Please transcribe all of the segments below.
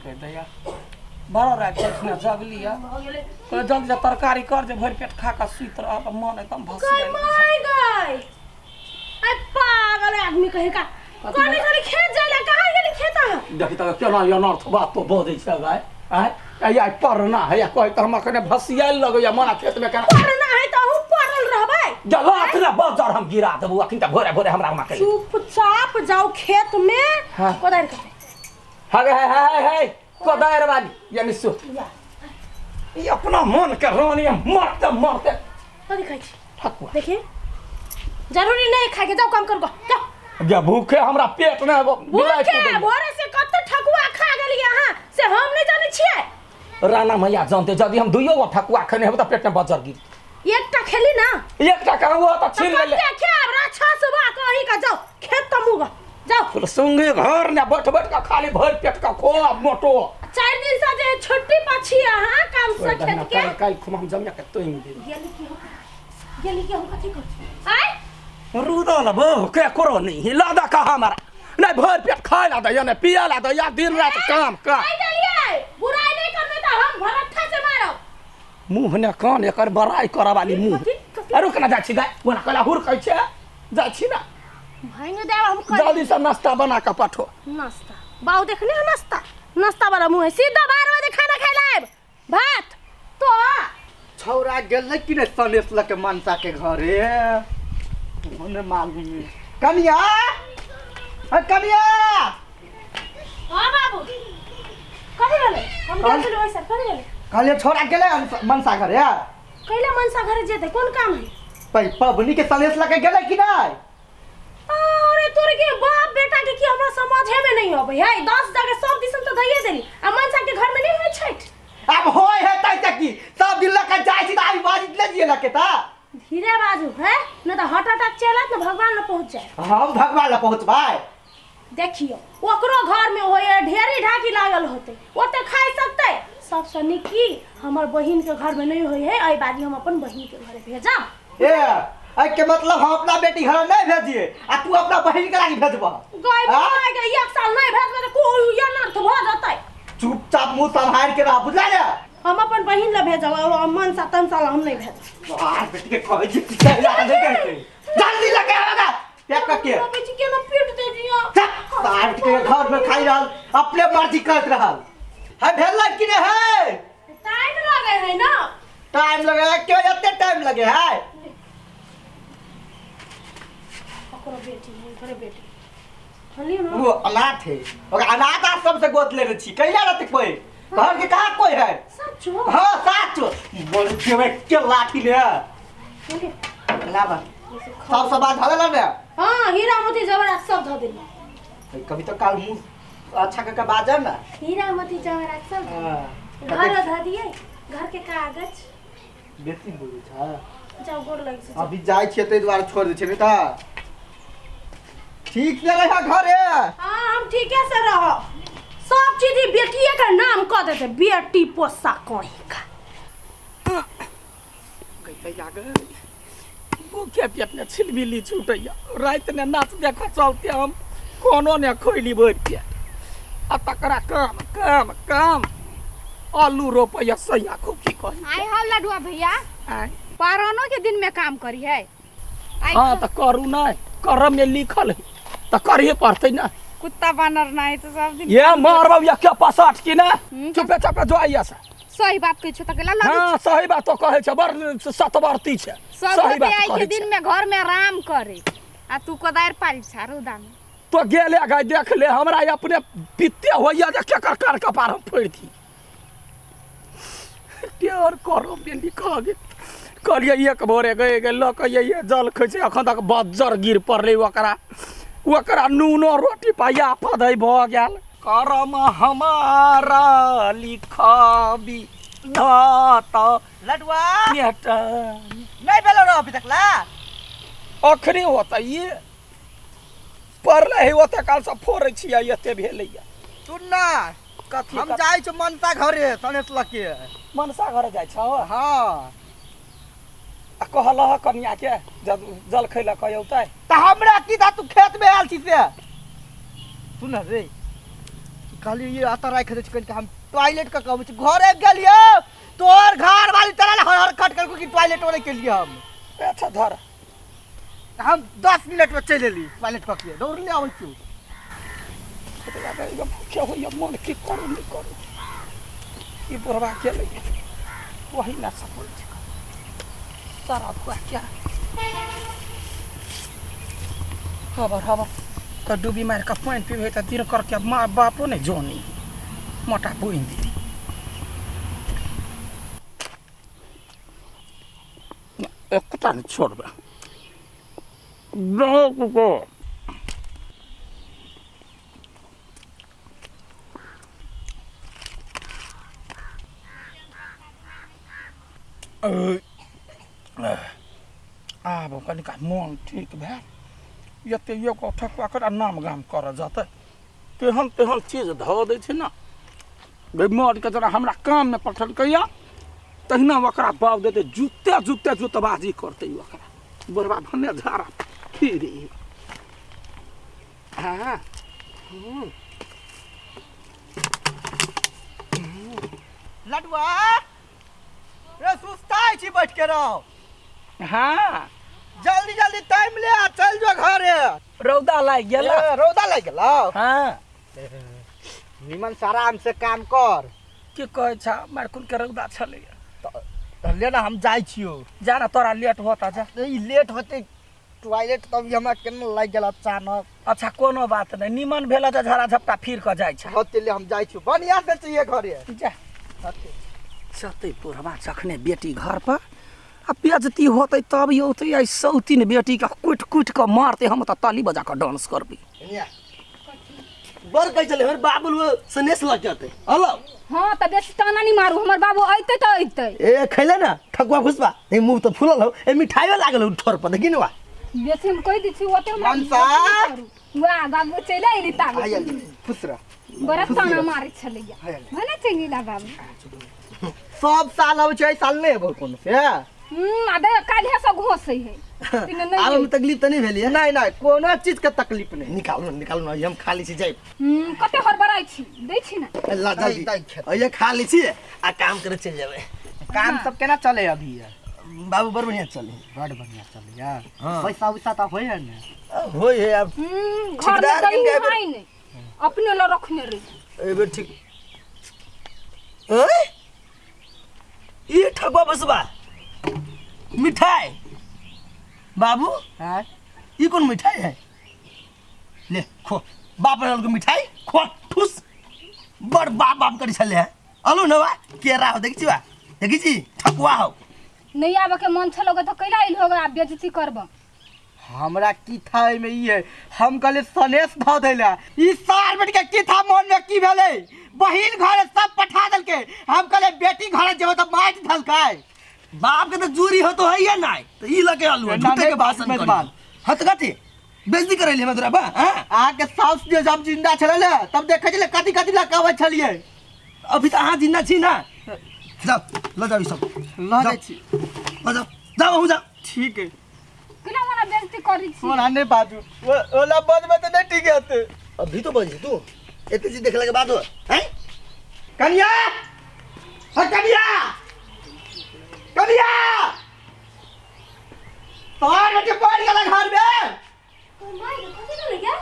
कह दैया बड़ा रात में जगली है कोई जल्दी से तरकारी कर जे भर पेट खा का सुत रह मन एकदम भसिया माय गई आई पागल आदमी कहे का कोनी खाली खेत जाइला कहां गेली खेत देखि त केना यो नर्थ बात तो बोदै छ गाय आय आई परना है या कोई त हम कने भसिया लगैया मना खेत में केना परना है त हूं परल रहबै जलात ना बाजार हम गिरा देबो अखन त भोरे भोरे हमरा मा के चुपचाप जाओ खेत में कोदार के है कोदार वाली यानी सु ये अपना मन के रानी मरते मरते कथी खाइ छी ठकुआ देखिए जरूरी नहीं खा के जाओ काम कर जाओ या भूखे हमरा पेट में भूखे भोरे से कत ठकुआ खा गेली हां से हम नहीं जाने छिए राणा मैया जानते जदी हम दुइयो गो ठकुआ खने हम त पेट में बजर गिर एकटा खेली ना एकटा का वो त छीन ले क्या क्या राक्षस बा कहि का जाओ खेत तमुगा जाओ संगे घर ने बैठ बैठ का खाली भर पेट का खो मोटो 4 दिन से जे छोटी पाछी हां काम से खेत के काल खुम हम जमिया के तोइन दे गेली के हम कथि कर आय रुदा ल बो के करो नहीं लादा का हमारा नहीं भर पेट खाए ला दे ने पिया ला दे या दिन रात काम का आई डलिए बुराई नहीं करबे त हम भरठा से मारो मुंह ने कान एकर बड़ाई करा वाली मुंह अरु कना जा छी गाय बोला कला हुर कहै छै जा छी ना भांगे देव हम कर जल्दी से नाश्ता बना के पाठो नाश्ता बाऊ देखने है नाश्ता वाला मुंह है सीधा 12 बजे खाना खाइ लाइब भात तो छौरा गेल कि ने सनेश लके मनसा के घरे ओने मालूम कनिया कनिया हां बाबू कथि भेले हम गेल छलु ऐसा कथि भेले कहले छोरा गेले मनसा घरे कैला मनसा घरे जेते कोन काम है पबनी के सनेश लके गेले कि नहीं अरे तोरे के बाप बेटा के की हमरा समझे में नहीं होबै है 10 जगह सब दिसन तो धइए देली आ मनसा के घर में नहीं होय छैठ अब होय है तै तक की सब दिन लके जाय छी त आई बाजी ले दिए लके ता धीरे बाजू है न त हट अटक चलत न भगवान न पहुंच जाए हम भगवान ला पहुंचबाय देखियो ओकरो घर में होय ढेरी ढाकी लागल होते ओते खाइ सकते सबसे निकी हमर बहिन के घर में नहीं होय है आई बाजी हम अपन बहिन के घरे भेजब ए आई के मतलब हम अपना बेटी घर नहीं भेजिए आ तू अपना बहिन के लागी भेजबा गई भाई के 1 साल नहीं भेजबे त कोई या नर्थ भ जतै चुपचाप मुंह संभाल के रह बुझला ने हम अपन बहिन ला भेजब मन सा तन साल हम नहीं भेजब आ बेटी के कहै छी चला दे कहते जल्दी लगे आगा पैक करके बेटी के न पीट दे दियो तार के घर में खाई रहल अपने मर्जी करत रहल है भेल कि नहीं है टाइम लगे है ना टाइम लगे क्यों इतने टाइम लगे है ओकरो बेटी है ओकरो बेटी हली ना वो अनाथ है और अनाथ आश्रम से गोद ले छी कैला रहते कोई घर के कहां कोई है सचो हां सच बोल के लाठी ले लाबा सब बात हला ना हां हीरा मोती जवाहरात सब ध देली कभी तो काल मुंह अच्छा का बाजा ना हीरा मोती जवाहरात सब हां घर ध दिए घर के कागज बेटी बोलै छ जाओ गोर लग से अभी जाय छियै तै द्वारा छोड़ दे छै बेटा ठीक से रह घरे हां हम ठीके से रह सब चीज बेटिए का नाम क देते बेटी पोसा कहीं का कैसे जागे भूखे पेट में छिलबिली छूटैया रात ने नाच देखा चलते हम कोनो ने खोइली भर के आ तकरा काम काम काम आलू रोपैया सैया खूबी कही आई हो लडुआ भैया आय पारानो के दिन में काम करी है हां त करू नहीं करम में लिखल है त करिए पड़तै ना कुत्ता बानर नहीं तो सब दिन ये मारबा या क्या पासाट की ना चुपे चुपे जो आइया से सही बात कह छ तकेला लगे हां सही बात तो कहे छ बड़ सतवर्ती छ सही बात आई के दिन में घर में आराम करे आ तू कोदार पाल छ रोदा में तो गेले गाय देख ले हमरा अपने पित्ते होइया जे केकर कार कपार हम फोड़ दी केर करो बेली खा गे कहलिए एक भोरे गए लोक ये जल खैसे अखन तक बज्जर गिर पड़ले ओकरा नूनो रोटी पाया फदै भ गेल करम हमारा लिखबी धात लडुआ नेटा नहीं भेलो रो अभी तक ला अखनी होता ये पड़ले है ओते काल से फोड़ै छिया एते भेलैया सुन ना कथी हम जाय छ मनसा घरे सनेश लके मनसा घर जाय छ हां आ कहलह कन्या के जल खैला कहौतै त हमरा की दा तू खेत में आल छी से सुन रे कहली ये आता राख दे कन हम टॉयलेट का कहब छी घरे गेलियो तोर घर वाली तरह हर खट कर कि टॉयलेट वाले के लिए हम अच्छा धर हम 10 मिनट में चले ली टॉयलेट का के दौड़ ले आबै छी क्या हो मन की करू नहीं करू ये बुढ़वा के लगे वही ना सफल सारा तो क्या खबर तो डूबी मार का पानी पीबे तो दिन करके माँ बापो नहीं जोनी मोटा बुन दी एक नहीं छोड़ अब कनिका मन ठीक भए ये एगो ठकुआ कर नाम गाम कर जाते तेहन तेहन चीज धऽ दै छै ने मरके जना हमरा काम में पठलकैया तहिना ओकरा बाब देते जुत्ते जुत्ते जुतबाजी करते ओकरा बरबा भने झाड़ा फिर हाँ लडुआ रे सुस्ताई छी बैठ के रहो हाँ जल्दी जल्दी टाइम ले आ चल जो घरे रौदा लाग गेला रौदा लाग गेला हाँ निमन से आराम से काम कर की कहै छ मारकुन के रौदा छलैया ले ना हम जाई छियो जा ना तोरा लेट होता जा ई लेट होते टॉयलेट तब हमरा केना लाग गेल अचानक अच्छा कोनो बात नहीं निमन भेला त झरा झपटा फिर क जाय छ होते ले हम जाई छियो बढ़िया से चाहिए घरे जा सते पुरवा जखने बेटी घर पर अब बेजती होते तब होते आई सौतीन बेटी का कुट कुट के मारते हम त ताली बजा के डांस करबी बर कह चले हमर बाबुल सनेस लग जाते हेलो हां त बेसी ताना नहीं मारू हमर बाबू आइते त आइते ए खैले ना ठकुआ खुशबा ए मुंह तो फुलल हो ए मिठाइयो लागल ठोर पर देखिन वा बेसी हम कह दी छी ओते मनसा वाह बाबू चले आइली ता आयल खुश रह बड़ा ताना मारे छलैया भने चंगीला बाबू सब साल अब छै साल नहीं हो कोन से आदे काल्हे से घोसै है तिने नहीं आब तकलीफ त नहीं भेलिए नहीं नहीं कोनो चीज के तकलीफ नहीं निकालू ना हम खाली छी जाई कते हरबराई छी दै छी ना अल्लाह जल्दी अइए खाली छी आ काम करे चल जाबे काम सब केना चले अभी बाबू बड़ बढ़िया चले बड़ बढ़िया चले यार पैसा उसा त होय है ना होय है अब घर में दही है नहीं अपने ला रखने रही एबे ठीक ए ये ठगवा बसबा मिठाई बाबू हां ये कौन मिठाई है ले खो बाप रे को मिठाई खो ठुस बड़ बाप बाप करी छले है अलो नवा केरा हो देखी छी ठकुआ हो नहीं आबे के मन छलोगे तो कैला आइल होगा बेइज्जती करब हमरा की था में ई है हम कहले सनेस ध देला ई सार बेटी के की था मन में की भेले बहिन घर सब पठा देल के हम कहले बेटी घर जेबो त माइट धलकाय बाप के तो जूरी हो तो है या नहीं तो ई लगे आलू झूठे के भाषण कर हत कथि बेइज्जती करैले मधुरा बा आ के साउस जे जब जिंदा छले तब देखे छले कथि कथि लकावत छलिए अभी त अहाँ जिंदा छी ना जाओ ल जाओ सब ल जाई छी ल जाओ जाओ हो जा ठीक है केना वाला बेइज्जती करी छी मोर आने बाजू ओला बज में तो नहीं ठीक है अभी तो बजी तू एते चीज देखला के बाद हो हैं कन्या ह कन्या कन्या तोर के पड़ गेला घर में माय कथि करे क्या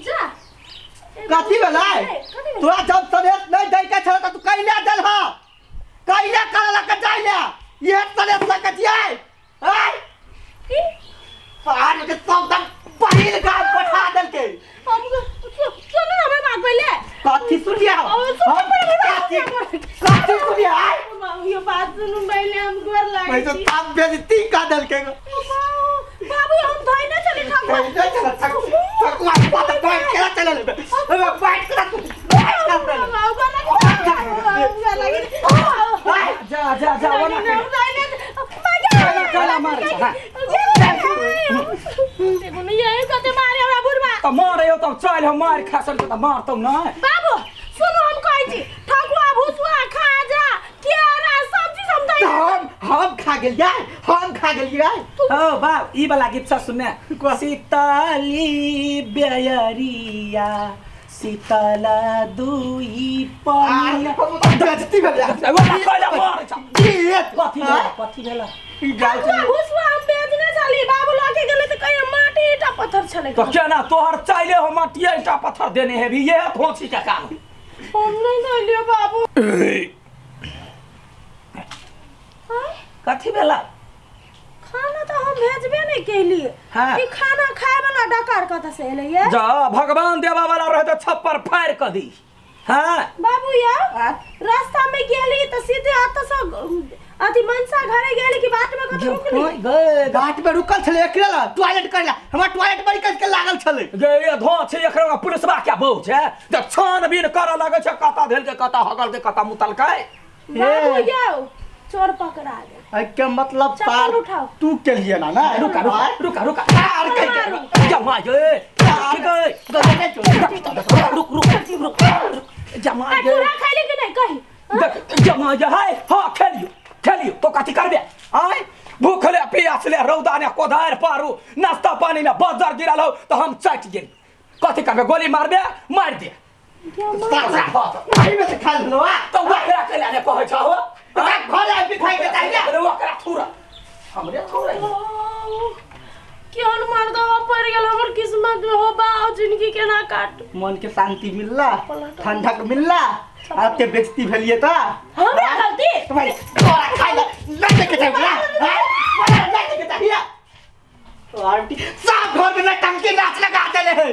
जा कथि भेलै तोरा जब सनेस नहीं दै के छल त तू कैला दल ह कैला करला के जाइले ये सनेस लग के जियै हैं की सार के सब तक पहिल काम पठा देल के हम सुन हमें भाग पहले कथि सुनिया कथि सुनिया ये बात सुन पहले हम गोर लागे मैं तो ताप बेइज्जती का दल के बाबू हम धोई ना चले ठकुआ बात बैठ के चले ले बैठ के जा जा जा वाला चला मार देखो नहीं ये कते मारे हमरा बुढ़वा त मारे हो त चल हम मार खासन त मारतौ न बाबू सुनो हम कहै छी ठकुआ भुसवा खाजा केरा सब्जी सब दई हम खा गेल यार हम खा गेल यार ओ बाप ई वाला गीत सुनने सीताली बेयरिया शीतला दुई पानी बेइज्जती भेलै कथी भेला घुसवा हम बेचने चली बाबू लाके गेले त कहीं माटी ईटा पत्थर छले तो क्या ना तोहर चाइले हो माटी ईटा पत्थर देने है भी ये धोची का काम हम नहीं धइलियो बाबू कथी भेला खाना तो हम भेजबे नहीं केलिए हाँ। ई खाना खाए वाला डकार कत से एले ये जा भगवान देवा वाला रहे तो छप्पर फाड़ कर दी हाँ बाबू या रास्ता में गेली त सीधे आत से अथी मनसा घरे गेली कि बाट में कत रुकली बाट में रुकल छले एकरा टॉयलेट करला हमरा टॉयलेट बड़ी कस के लागल छले गे धोछ एकरा पुलिसवा क्या बहु छे जब छानबीन कर लगे छे कता धेल के कता हगल के कता मुतल के बाबू या चोर पकड़ा गए आई के मतलब चप्पल तार उठाओ। तू के लिए ना ना रुका रुका रुका रुका तार के जमा ये रुक रुक जमा आ ये पूरा खाइले कि नहीं कही जमा ये है हां खेलियो तो कथी करबे आय भूखले प्यासले रौदा ने कोधार पारू नाश्ता पानी में बाजार गिरल हो तो हम चट गेल कथी करबे गोली मारबे मार दे आई में से खा लो तो वकरा के लाने कहै छ हो घर आ भी खाई के चाहिए वकरा थूरा हमरे थूरा क्यों मार दो पड़ गेल हमर किस्मत में हो बाओ जिंदगी के ना काट मन के शांति मिलला ठंडक मिलला आपके बेइज्जती भेलिए त हमरा गलती तुम्हारी तोरा खाई ले लेके चाहिए हां लेके चाहिए आंटी सब घर में टंकी नाच लगा देले है